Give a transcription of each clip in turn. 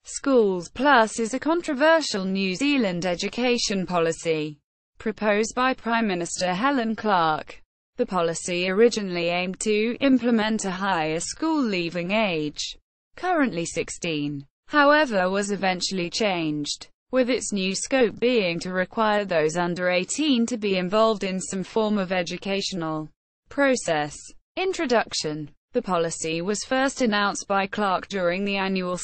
Schools Plus is a controversial New Zealand education policy proposed by Prime Minister Helen Clark. The policy originally aimed to implement a higher school leaving age, currently 16, however was eventually changed, with its new scope being to require those under 18 to be involved in some form of educational process. Introduction. The policy was first announced by Clark during the annual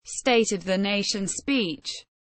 State of the Nation speech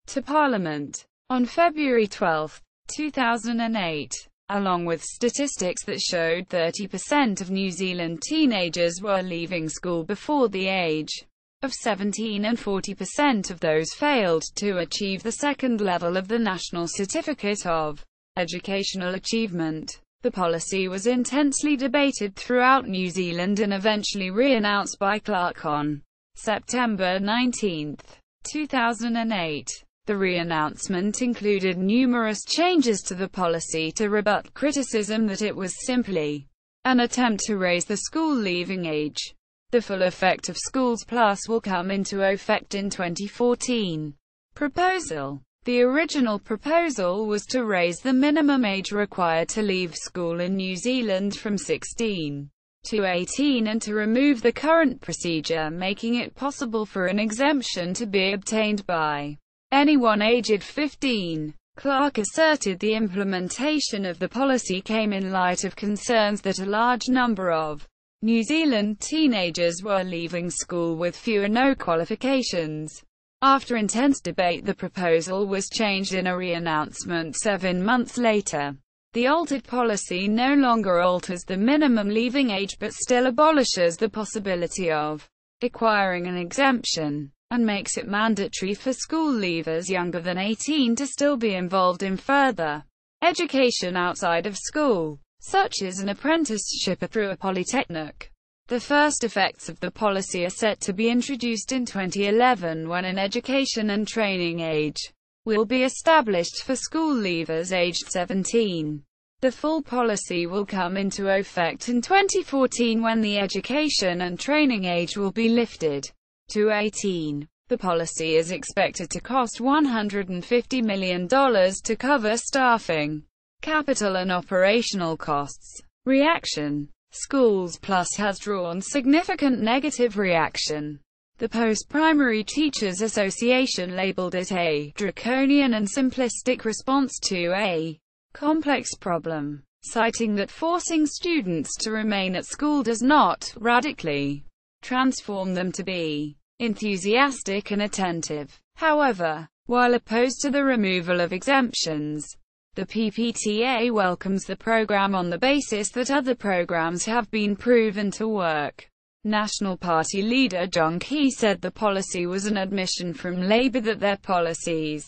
to Parliament on February 12, 2008, along with statistics that showed 30% of New Zealand teenagers were leaving school before the age of 17 and 40% of those failed to achieve the second level of the National Certificate of Educational Achievement. The policy was intensely debated throughout New Zealand and eventually re-announced by Clark on September 19, 2008. The re-announcement included numerous changes to the policy to rebut criticism that it was simply an attempt to raise the school leaving age. The full effect of Schools Plus will come into effect in 2014. Proposal. The original proposal was to raise the minimum age required to leave school in New Zealand from 16 to 18 and to remove the current procedure making it possible for an exemption to be obtained by anyone aged 15. Clark asserted the implementation of the policy came in light of concerns that a large number of New Zealand teenagers were leaving school with few or no qualifications. After intense debate, the proposal was changed in a re-announcement 7 months later. The altered policy no longer alters the minimum leaving age but still abolishes the possibility of acquiring an exemption, and makes it mandatory for school leavers younger than 18 to still be involved in further education outside of school, such as an apprenticeship or through a polytechnic. The first effects of the policy are set to be introduced in 2011 when an education and training age will be established for school leavers aged 17. The full policy will come into effect in 2014 when the education and training age will be lifted to 18. The policy is expected to cost $150 million to cover staffing, capital and operational costs. Reaction. Schools Plus has drawn significant negative reaction. The Post-Primary Teachers Association labeled it a draconian and simplistic response to a complex problem, citing that forcing students to remain at school does not radically transform them to be enthusiastic and attentive. However, while opposed to the removal of exemptions, the PPTA welcomes the program on the basis that other programs have been proven to work. National Party leader John Key said the policy was an admission from Labour that their policies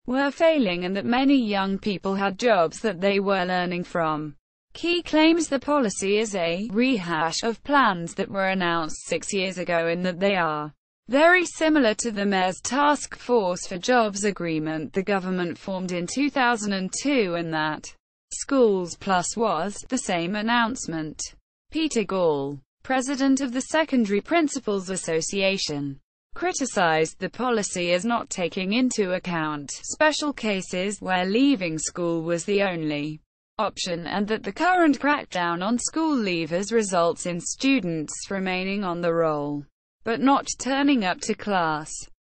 were failing and that many young people had jobs that they were learning from. Key claims the policy is a rehash of plans that were announced 6 years ago and that they are very similar to the Mayor's Task Force for Jobs agreement the government formed in 2002 and that Schools Plus was the same announcement. Peter Gall, president of the Secondary Principals Association, criticized the policy as not taking into account special cases where leaving school was the only option and that the current crackdown on school leavers results in students remaining on the roll but not turning up to class.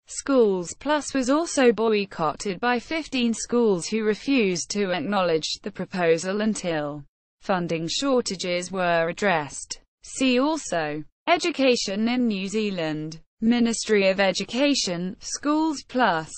Schools Plus was also boycotted by 15 schools who refused to acknowledge the proposal until funding shortages were addressed. See also: Education in New Zealand, Ministry of Education, Schools Plus.